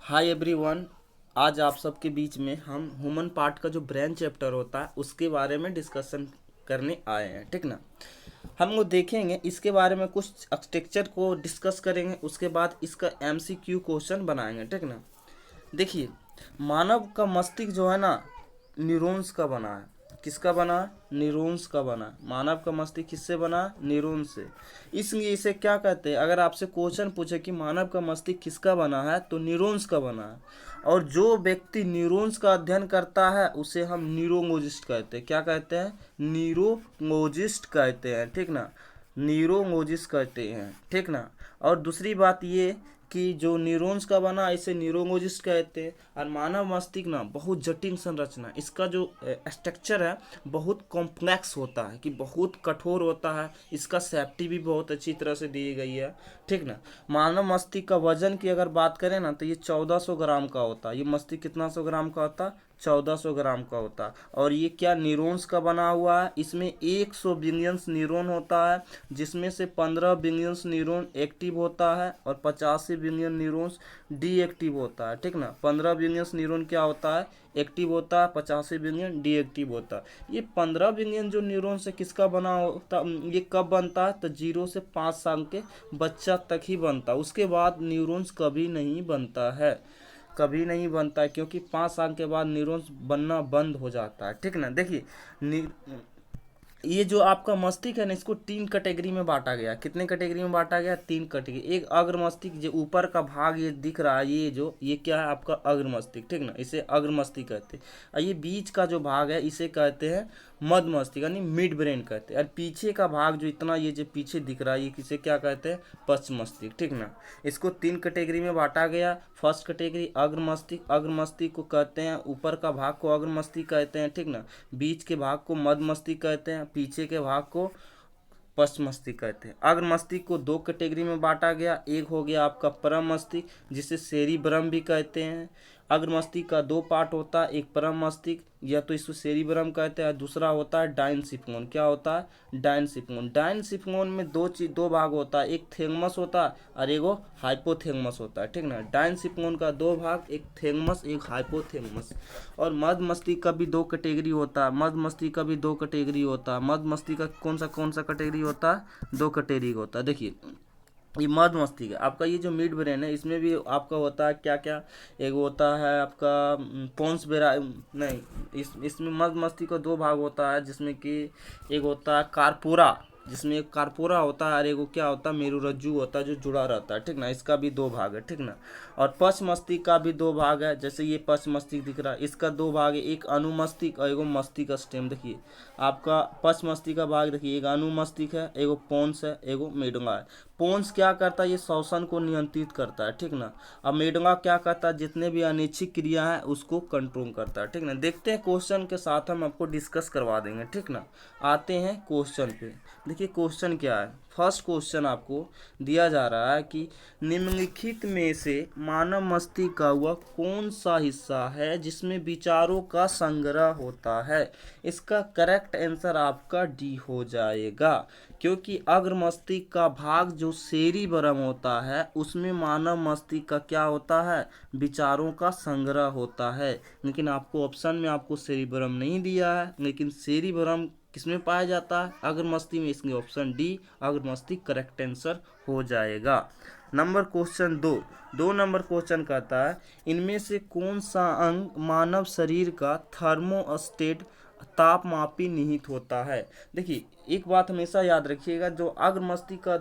Hi everyone. आज आप सबके बीच में हम ह्यूमन पार्ट का जो ब्रेन चैप्टर होता है उसके बारे में डिस्कशन करने आए हैं, ठीक ना। हम वो देखेंगे, इसके बारे में कुछ स्ट्रक्चर को डिस्कस करेंगे, उसके बाद इसका एमसीक्यू क्वेश्चन बनाएंगे, ठीक ना। देखिए, मानव का मस्तिष्क जो है ना, न्यूरॉन्स का बना है। किसका बना? न्यूरॉन्स का बना। मानव का मस्तिष्क किससे बना? न्यूरॉन से। इसलिए इसे क्या कहते हैं? अगर आपसे क्वेश्चन पूछे कि मानव का मस्तिष्क किसका बना है, तो न्यूरॉन्स का बना है। और जो व्यक्ति न्यूरॉन्स का अध्ययन करता है उसे हम न्यूरोलॉजिस्ट कहते हैं। क्या कहते हैं? न्यूरोलॉजिस्ट कहते हैं, ठीक ना। न्यूरोलॉजिस्ट कहते हैं, ठीक ना। और दूसरी बात ये कि जो न्यूरॉन्स का बना इसे न्यूरोलॉजिस्ट कहते हैं। और मानव मस्तिष्क ना बहुत जटिल संरचना, इसका जो स्ट्रक्चर है बहुत कॉम्प्लेक्स होता है, कि बहुत कठोर होता है। इसका सेफ्टी भी बहुत अच्छी तरह से दी गई है, ठीक ना। मानव मस्तिष्क का वजन की अगर बात करें ना, तो ये 1400 ग्राम का होता है। ये मस्तिष्क कितना 100 ग्राम का होता है? 1400 ग्राम का होता है। और ये क्या न्यूरॉन्स का बना हुआ है? इसमें 100 बिलियन न्यूरॉन होता है, जिसमें से 15 बिलियन न्यूरॉन एक्टिव होता है और 85 बिलियन न्यूरॉन्स डीएक्टिव होता है, ठीक ना। 15 बिलियन न्यूरॉन क्या होता है? एक्टिव होता है। 85 बिलियन डीएक्टिव होता है। ये 15 बिलियन जो न्यूरॉन से किसका बना होता, ये कब बनता है? तो 0 से 5 साल के बच्चा तक ही बनता है। उसके बाद न्यूरॉन्स कभी नहीं बनता है, कभी नहीं बनता है, क्योंकि 5 साल के बाद न्यूरॉन्स बनना बंद हो जाता है, ठीक ना। देखिए, ये जो आपका मस्तिष्क है ना, इसको 3 कैटेगरी में बांटा गया। कितने कैटेगरी में बांटा गया? 3 कैटेगरी। एक अग्र मस्तिष्क, जो ऊपर का भाग ये दिख रहा है, ये क्या है? आपका अग्र मस्तिष्क, ठीक ना। इसे अग्र मस्तिष्क कहते हैं। और ये बीच का जो भाग है इसे कहते हैं मध्य मस्तिष्क, यानी मिड ब्रेन कहते हैं। और पीछे का भाग जो इतना, ये जो पीछे दिख रहा है, ये किसे क्या कहते हैं? पश्च मस्तिष्क, ठीक ना। इसको 3 कैटेगरी में बांटा गया। फर्स्ट कैटेगरी अग्र मस्तिष्क। अग्र मस्तिष्क को कहते हैं, ऊपर का भाग को अग्र मस्तिष्क कहते हैं, ठीक ना। बीच के भाग को मध्य मस्तिष्क कहते हैं, पीछे के भाग को पश्च मस्तिष्क कहते हैं। अग्र मस्तिष्क को 2 कैटेगरी में बांटा गया। एक हो गया आपका परम मस्तिष्क, जिसे सेरिब्रम भी कहते हैं। अग्र मस्तिष्क का 2 पार्ट होता है, एक परम मस्तिष्क, या तो इसको सेरिब्रम कहते हैं, दूसरा होता है डायनसिफोन। क्या होता है? डायनसिफोन। डायनसिफोन में दो भाग होता है, एक थैलेमस होता है और एगो हाइपोथैलेमस होता है, ठीक ना। डायनसिफोन का 2 भाग, एक थैलेमस एक हाइपोथैलेमस। और मध्य मस्तिष्क का भी 2 कैटेगरी होता है। मध्य मस्तिष्क का भी 2 कैटेगरी होता है। मध्य मस्तिष्क का कौन सा कैटेगरी होता है? 2 कैटेगरी होता है। देखिए, ये मध्य मस्तिष्क है आपका। ये जो मिड ब्रेन है, इसमें भी आपका होता है क्या क्या? एक होता है आपका पोन्स बेरा, नहीं, इसमें मध्य मस्तिष्क का 2 भाग होता है, जिसमें कि एक होता है कारपोरा, जिसमें एक कारपोरा होता है, और एक क्या होता है? मेरुरज्जु होता है, जो जुड़ा रहता है, ठीक ना। इसका भी 2 भाग है, ठीक ना। और पश्च मस्तिष्क का भी 2 भाग है। जैसे ये पश्च मस्तिष्क दिख रहा है, इसका 2 भाग है, एक अनुमस्तिष्क और एगो मस्तिष्क स्टेम। देखिए, आपका पश्च मस्तिष्क का भाग देखिए, एक अनुमस्तिष्क है, एगो पोन्स है, एगो मेडुला है। पोन्स क्या करता है? ये श्वसन को नियंत्रित करता है, ठीक ना। अब मेडुला क्या करता है? जितने भी अनैच्छिक क्रिया है उसको कंट्रोल करता है, ठीक ना। देखते हैं क्वेश्चन के साथ, हम आपको डिस्कस करवा देंगे, ठीक ना। आते हैं क्वेश्चन पे। देखिए क्वेश्चन क्या है। फर्स्ट क्वेश्चन आपको दिया जा रहा है कि निम्नलिखित में से मानव मस्तिष्क का वह कौन सा हिस्सा है जिसमें विचारों का संग्रह होता है? इसका करेक्ट आंसर आपका डी हो जाएगा, क्योंकि अग्र मस्तिष्क का भाग जो सेरिबरम होता है, उसमें मानव मस्तिष्क का क्या होता है? विचारों का संग्रह होता है। लेकिन आपको ऑप्शन में आपको सेरिबरम नहीं दिया है, लेकिन सेरिबरम किसमें पाया जाता है? अग्र मस्तिष्क में। इसलिए ऑप्शन डी अग्र मस्तिष्क करेक्ट आंसर हो जाएगा। नंबर क्वेश्चन 2 नंबर क्वेश्चन कहता है, इनमें से कौन सा अंग मानव शरीर का थर्मोस्टेट तापमापी निहित होता है? देखिए, एक बात हमेशा याद रखिएगा, जो अग्र मस्तिष्क का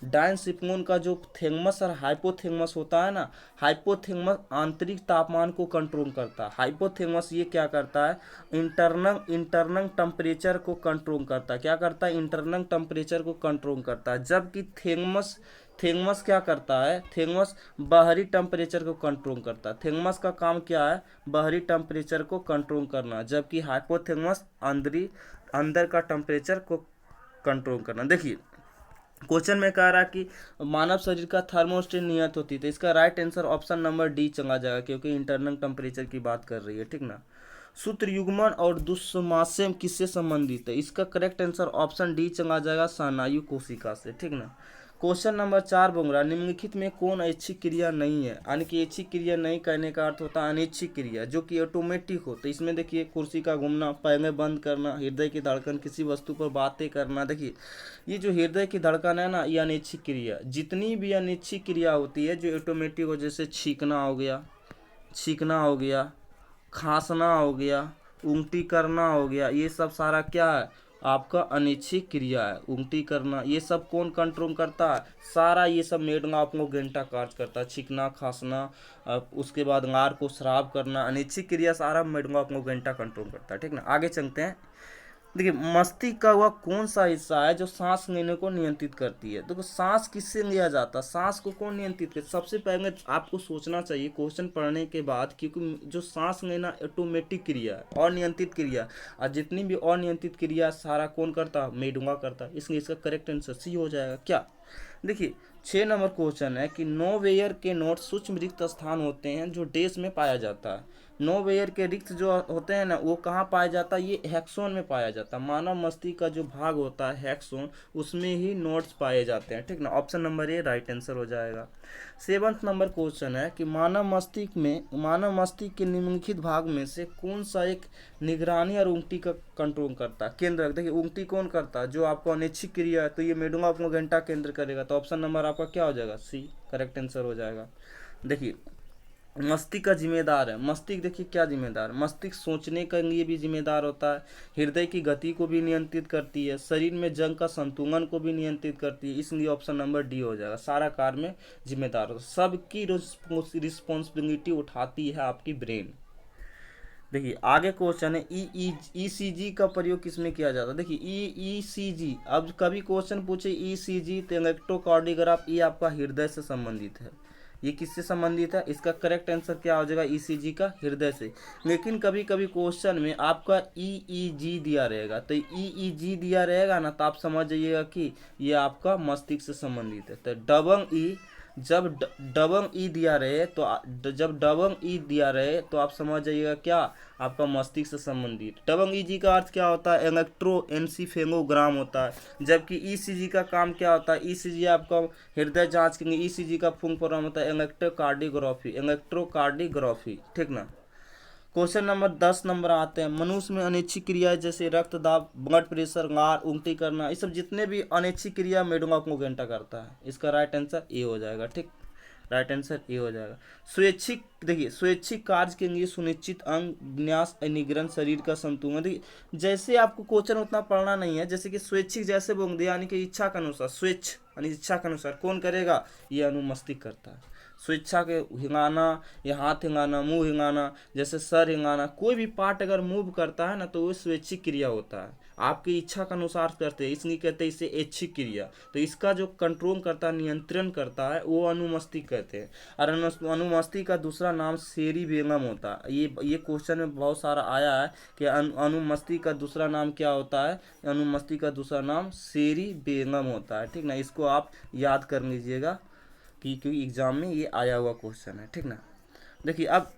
डायनसिफोन का जो थैलेमस और हाइपोथैलेमस होता है ना, हाइपोथैलेमस आंतरिक तापमान को कंट्रोल करता है। हाइपोथैलेमस ये क्या करता है? इंटरनल टेम्परेचर को कंट्रोल करता है। क्या करता है? इंटरनल टेम्परेचर को कंट्रोल करता है। जबकि थैलेमस क्या करता है? थैलेमस बाहरी टेम्परेचर को कंट्रोल करता है। थैलेमस का काम क्या है? बाहरी टेम्परेचर को कंट्रोल करना, जबकि हाइपोथैलेमस अंदर का टेम्परेचर को कंट्रोल करना। देखिए, क्वेश्चन में कह रहा है कि मानव शरीर का थर्मोस्टेट नियत होती है, तो इसका right answer option number D चला जाएगा, क्योंकि इंटरनल टेम्परेचर की बात कर रही है, ठीक ना। सूत्र युग्मन और दुस्साम्य किससे संबंधित है? इसका करेक्ट आंसर ऑप्शन डी चला जाएगा, स्नायु कोशिका से, ठीक ना। क्वेश्चन नंबर 4 बोल रहा है निम्नलिखित में कौन ऐच्छिक क्रिया नहीं है, यानी कि ऐच्छिक क्रिया नहीं कहने का अर्थ होता है अनैच्छिक क्रिया जो कि ऑटोमेटिक हो। तो इसमें देखिए कुर्सी का घूमना, पैंगे बंद करना, हृदय की धड़कन, किसी वस्तु पर बातें करना। देखिए ये जो हृदय की धड़कन है ना, ये अनैच्छिक क्रिया। जितनी भी अनैच्छिक क्रिया होती है जो ऑटोमेटिक हो, जैसे छींकना हो गया, खांसना हो गया, उल्टी करना हो गया, ये सब सारा क्या है आपका अनैच्छिक क्रिया है। उल्टी करना ये सब कौन कंट्रोल करता है, सारा ये सब मेडुला ऑब्लिंगुएटा कार्य करता है। छींकना, खांसना, उसके बाद अंगार को स्राव करना, अनैच्छिक क्रिया सारा मेडुला ऑब्लिंगुएटा कंट्रोल करता है। ठीक ना, आगे चलते हैं। देखिए मस्तिष्क का वह कौन सा हिस्सा है जो सांस लेने को नियंत्रित करती है। देखो सांस किससे लिया जाता है, सांस को कौन नियंत्रित करता है। सबसे पहले आपको सोचना चाहिए क्वेश्चन पढ़ने के बाद, क्योंकि जो सांस लेना ऑटोमेटिक क्रिया है, अनियंत्रित क्रिया, और जितनी भी अनियंत्रित क्रिया सारा कौन करता है, मेडुला करता है। इसलिए इसका करेक्ट आंसर सी हो जाएगा। क्या, देखिए 6 नंबर क्वेश्चन है कि नोवेयर के नोट सूक्ष्म रिक्त स्थान होते हैं जो देश में पाया जाता है। नोवेयर के रिक्त जो होते हैं ना, वो कहाँ पाया जाता है, ये हेक्सोन में पाया जाता है। मानव मस्तिष्क का जो भाग होता है हेक्सोन, उसमें ही नोट्स पाए जाते हैं। ठीक ना, option number A right answer हो जाएगा। 7 नंबर क्वेश्चन है कि मानव मस्तिष्क के निम्नलिखित भाग में से कौन सा एक निगरानी और उल्टी का कंट्रोल करता है, केंद्र। देखिए उल्टी कौन करता है, जो आपको अनैच्छिक क्रिया है, तो ये मेडुला ऑब्लिंगुएटा केंद्र करेगा। तो ऑप्शन नंबर आपका क्या हो जाएगा, सी करेक्ट आंसर हो जाएगा। देखिए मस्तिष्क का जिम्मेदार है, मस्तिष्क देखिए क्या जिम्मेदार है, मस्तिष्क सोचने के लिए भी जिम्मेदार होता है, हृदय की गति को भी नियंत्रित करती है, शरीर में जंग का संतुलन को भी नियंत्रित करती है। इसलिए ऑप्शन नंबर डी हो जाएगा, सारा कार्य में जिम्मेदार हो, सबकी रिस्पॉन्सिबिलिटी उठाती है आपकी ब्रेन। देखिए आगे क्वेश्चन है ईसीजी का प्रयोग किसमें किया जाता है। देखिए ईसीजी, अब कभी क्वेश्चन पूछे ईसीजी तो इलेक्ट्रोकार्डियोग्राफ, ये आपका हृदय से संबंधित है। ये किससे संबंधित है, इसका करेक्ट आंसर क्या हो जाएगा, ईसीजी का हृदय से। लेकिन कभी कभी क्वेश्चन में आपका ईईजी दिया रहेगा, तो ईईजी दिया रहेगा ना, तो आप समझ जाइएगा कि ये आपका मस्तिष्क से संबंधित है। तो डबल ई, जब डबल ई दिया रहे तो आप समझ जाइएगा क्या, आपका मस्तिष्क से संबंधित। डबल ई जी का अर्थ क्या होता है, इलेक्ट्रोएन्सेफेलोग्राम होता है। जबकि ईसीजी का काम क्या होता है, ईसीजी आपका हृदय जांच के लिए, ईसीजी का फुल फॉर्म होता है इलेक्ट्रोकार्डियोग्राफी। ठीक ना। क्वेश्चन नंबर 10 नंबर आते हैं, मनुष्य में अनैच्छिक क्रियाएं जैसे रक्तदाब, ब्लड प्रेशर, गार, उल्टी करना, ये सब जितने भी अनैच्छिक क्रिया मेडुला ऑब्लिंगुएटा करता है। इसका राइट आंसर ए हो जाएगा। ठीक, राइट आंसर ए हो जाएगा। स्वैच्छिक, देखिए स्वैच्छिक कार्य के लिए सुनिश्चित अंग विन्यास, निग्रहण, शरीर का संतुलन। देखिए जैसे आपको क्वेश्चन उतना पढ़ना नहीं है, जैसे कि स्वैच्छिक जैसे बोल दिया, यानी कि इच्छा के अनुसार, स्वेच्छ यानी इच्छा के अनुसार कौन करेगा, ये अनुमस्तिष्क करता है। स्वेच्छा के हिंगाना, या हाथ हिंगाना, मुंह हिंगाना, जैसे सर हिंगाना, कोई भी पार्ट अगर मूव करता है ना, तो वो स्वैच्छिक क्रिया होता है, आपकी इच्छा के अनुसार करते हैं, इसलिए कहते हैं इसे ऐच्छिक क्रिया। तो इसका जो कंट्रोल करता है, नियंत्रण करता है, वो अनुमस्तिष्क कहते हैं। और अनुमस्तिष्क का दूसरा नाम सेरिबेलम होता है। ये क्वेश्चन में बहुत सारा आया है कि अनुमस्तिष्क का दूसरा नाम क्या होता है, अनुमस्तिष्क का दूसरा नाम सेरिबेलम होता है। ठीक ना, इसको आप याद कर लीजिएगा क्योंकि एग्जाम में ये आया हुआ क्वेश्चन है। ठीक ना। देखिए अब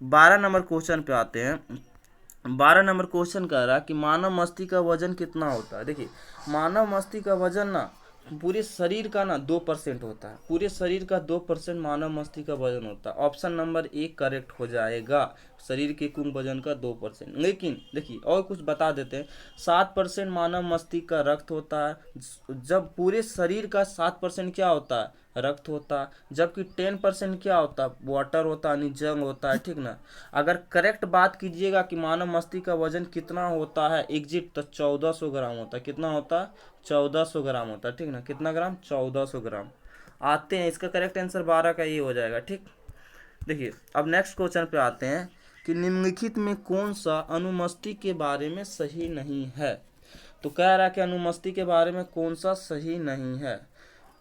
12 नंबर क्वेश्चन पे आते हैं। 12 नंबर क्वेश्चन कह रहा है कि मानव मस्तिष्क का वजन कितना होता है। देखिए मानव मस्तिष्क का वजन ना पूरे शरीर का ना 2% होता है, पूरे शरीर का 2% मानव मस्तिष्क का वजन होता है। ऑप्शन नंबर ए करेक्ट हो जाएगा, शरीर के कुल वजन का 2%। लेकिन देखिए और कुछ बता देते हैं, 7% मानव मस्तिष्क का रक्त होता है, जब पूरे शरीर का 7% क्या होता है, रक्त होता है। जबकि 10% क्या होता है, वाटर होता है, जंग होता है। ठीक ना। अगर करेक्ट बात कीजिएगा कि मानव मस्तिष्क का वजन कितना होता है एग्जिट, तो 1400 ग्राम होता है। कितना होता है, 1400 ग्राम होता है। ठीक ना, कितना ग्राम, 1400 ग्राम। आते हैं, इसका करेक्ट आंसर 12 का ये हो जाएगा। ठीक, देखिए अब नेक्स्ट क्वेश्चन पे आते हैं कि निम्नलिखित में कौन सा अनुमस्तिष्क के बारे में सही नहीं है। तो कह रहा है कि अनुमस्तिष्क के बारे में कौन सा सही नहीं है।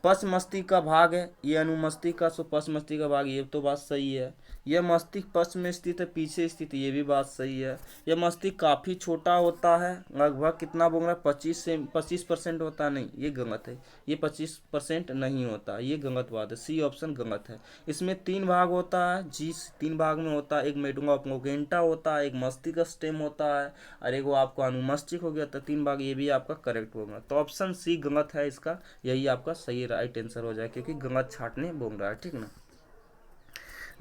पश्च मस्तिष्क का भाग है, ये अनुमस्तिष्क का पश्च मस्तिष्क का भाग, ये तो बात सही है। यह मस्तिष्क पश्च में स्थित है, पीछे स्थित, ये भी बात सही है। यह मस्तिष्क काफ़ी छोटा होता है, लगभग कितना बोल रहा है, 25% होता है, नहीं ये गलत है, ये 25% नहीं होता, ये गलत बात है, सी ऑप्शन गलत है। इसमें 3 भाग होता है, जी 3 भाग में होता है, एक मेडुला ऑब्लिंगुएटा होता है, एक मस्तिष्क स्टेम होता है, और एक वो आपको अनुमस्तिष्क हो गया। तो 3 भाग, ये भी आपका करेक्ट होगा। तो ऑप्शन सी गलत है, इसका यही आपका सही राइट आंसर हो जाएगा, क्योंकि गंगा छाटने बोल रहा है, ठीक ना।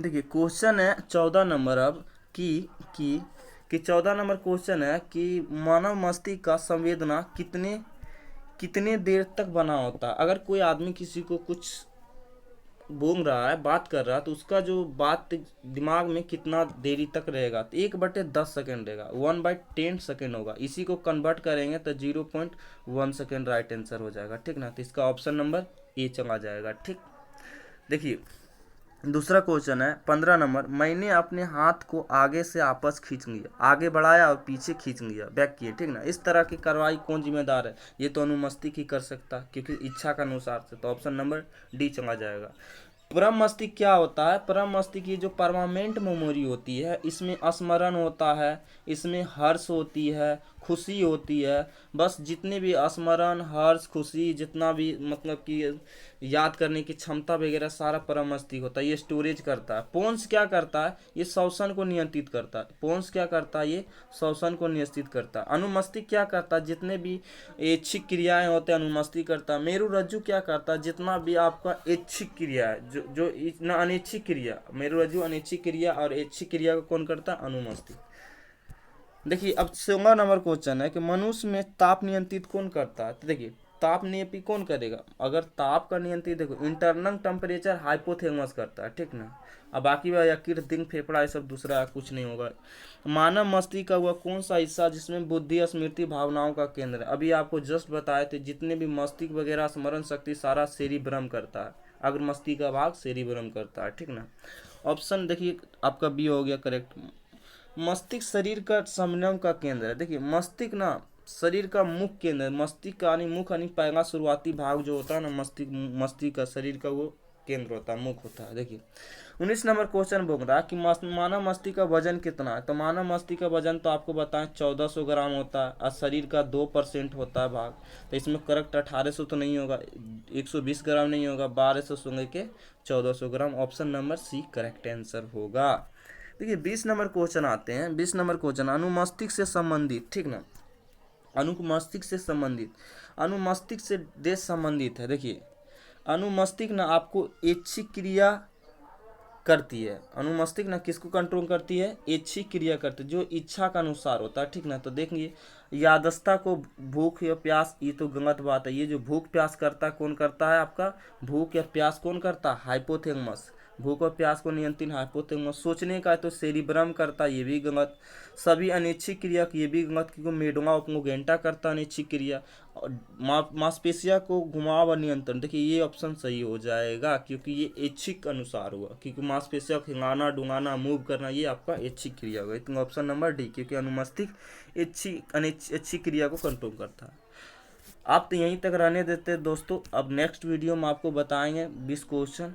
देखिए क्वेश्चन है 14 नंबर अब कि 14 नंबर क्वेश्चन है कि मानव मस्तिष्क का संवेदना कितने देर तक बना होता है। अगर कोई आदमी किसी को कुछ बोल रहा है, बात कर रहा है, तो उसका जो बात दिमाग में कितना देरी तक रहेगा, तो 1/10 सेकेंड रहेगा, 1/10 सेकेंड होगा। इसी को कन्वर्ट करेंगे तो 0.1 सेकेंड राइट आंसर हो जाएगा, ठीक ना। तो इसका ऑप्शन नंबर ए चला जाएगा, ठीक। देखिए दूसरा क्वेश्चन है 15 नंबर, मैंने अपने हाथ को आगे से आपस खींच लिया, आगे बढ़ाया और पीछे खींच लिया, बैक किए, ठीक ना। इस तरह की कार्रवाई कौन जिम्मेदार है? ये तो अनुमस्तिष्क ही कर सकता, क्योंकि इच्छा के अनुसार से। तो ऑप्शन नंबर डी चला जाएगा। परम मस्तिष्क क्या होता है? परम मस्तिष्क की जो परमानेंट मेमोरी होती है, इसमें स्मरण होता है, इसमें हर्ष होती है, खुशी होती है। बस जितने भी स्मरण, हर्ष, खुशी, जितना भी मतलब कि याद करने की क्षमता वगैरह सारा परम मस्तिष्क होता है, ये स्टोरेज करता है। पोन्स क्या करता है? ये श्वसन को नियंत्रित करता है। पोन्स क्या करता है? ये श्वसन को नियंत्रित करता है। अनुमस्तिष्क क्या करता है? जितने भी ऐच्छिक क्रियाएं होते हैं अनुमस्तिष्क करता है। मेरुरज्जु क्या करता है? जितना भी आपका ऐच्छिक क्रिया है, जो इतना अनैच्छिक क्रिया, मेरुरज्जु अनैच्छिक क्रिया और ऐच्छिक क्रिया को कौन करता है? अनुमस्तिष्क। देखिए अब 16 नंबर क्वेश्चन है कि मनुष्य में ताप नियंत्रित कौन करता है। तो देखिए ताप नियंत्रित कौन करेगा? अगर ताप का नियंत्रित देखो, इंटरनल टेम्परेचर हाइपोथैलेमस करता है, ठीक ना। अब बाकी यकृत, दिल, फेफड़ा, ये सब दूसरा कुछ नहीं होगा। मानव मस्तिष्क का हुआ कौन सा हिस्सा जिसमें बुद्धि, स्मृति, भावनाओं का केंद्र है? अभी आपको जस्ट बताए थे, जितने भी मस्तिष्क वगैरह स्मरण शक्ति सारा सेरिब्रम करता है। अगर मस्तिष्क का भाग सेरिब्रम करता है, ठीक ना। ऑप्शन देखिए आपका बी हो गया करेक्ट। मस्तिष्क शरीर का संवेदन का केंद्र है। देखिए मस्तिष्क ना शरीर का मुख्य केंद्र है। मस्तिष्क का मुख पहला शुरुआती भाग जो होता है ना, मस्तिष्क का शरीर का वो केंद्र होता है, मुख होता है। देखिए 19 नंबर क्वेश्चन बोल रहा है कि मानव मस्तिष्क का वजन कितना है। तो मानव मस्तिष्क का वजन तो आपको बताएं 1400 ग्राम होता है और शरीर का 2% होता है भाग। तो इसमें करेक्ट 1800 तो नहीं होगा, 120 ग्राम नहीं होगा, 1200 से लेके 1400 gram. Option number C correct answer होगा। देखिए 20 नंबर क्वेश्चन आते हैं। 20 नंबर क्वेश्चन अनुमस्तिष्क से संबंधित, ठीक ना। अनुमस्तिष्क से संबंधित, अनुमस्तिष्क से देश संबंधित है। देखिए अनुमस्तिष्क ना आपको ऐच्छिक क्रिया करती है। अनुमस्तिष्क ना किसको कंट्रोल करती है? ऐच्छिक क्रिया करती है, जो इच्छा का अनुसार होता है, ठीक ना। तो देखिए यादस्ता को भूख या प्यास, ये तो गलत बात है। ये जो भूख प्यास करता है कौन करता है? आपका भूख या प्यास कौन करता है? हाइपोथैलेमस। भूख और प्यास को नियंत्रण हाइपोथैलेमस। सोचने का है तो सेरिब्रम करता है, ये भी गलत। सभी अनैच्छिक क्रिया, ये भी गलत, क्योंकि मेडुला उपगैंटा करता है अनैच्छिक क्रिया। मांसपेशिया को घुमाव और नियंत्रण, देखिए ये ऑप्शन सही हो जाएगा, क्योंकि ये ऐच्छिक अनुसार हुआ, क्योंकि मांसपेशिया को हिलाना, डुलाना, मूव करना, ये आपका ऐच्छिक क्रिया होगा। तो ऑप्शन नंबर डी, क्योंकि अनुमस्तिष्क ऐच्छिक क्रिया को कंट्रोल करता है। आप तो यहीं तक रहने देते दोस्तों। अब नेक्स्ट वीडियो में आपको बताएंगे 20 क्वेश्चन।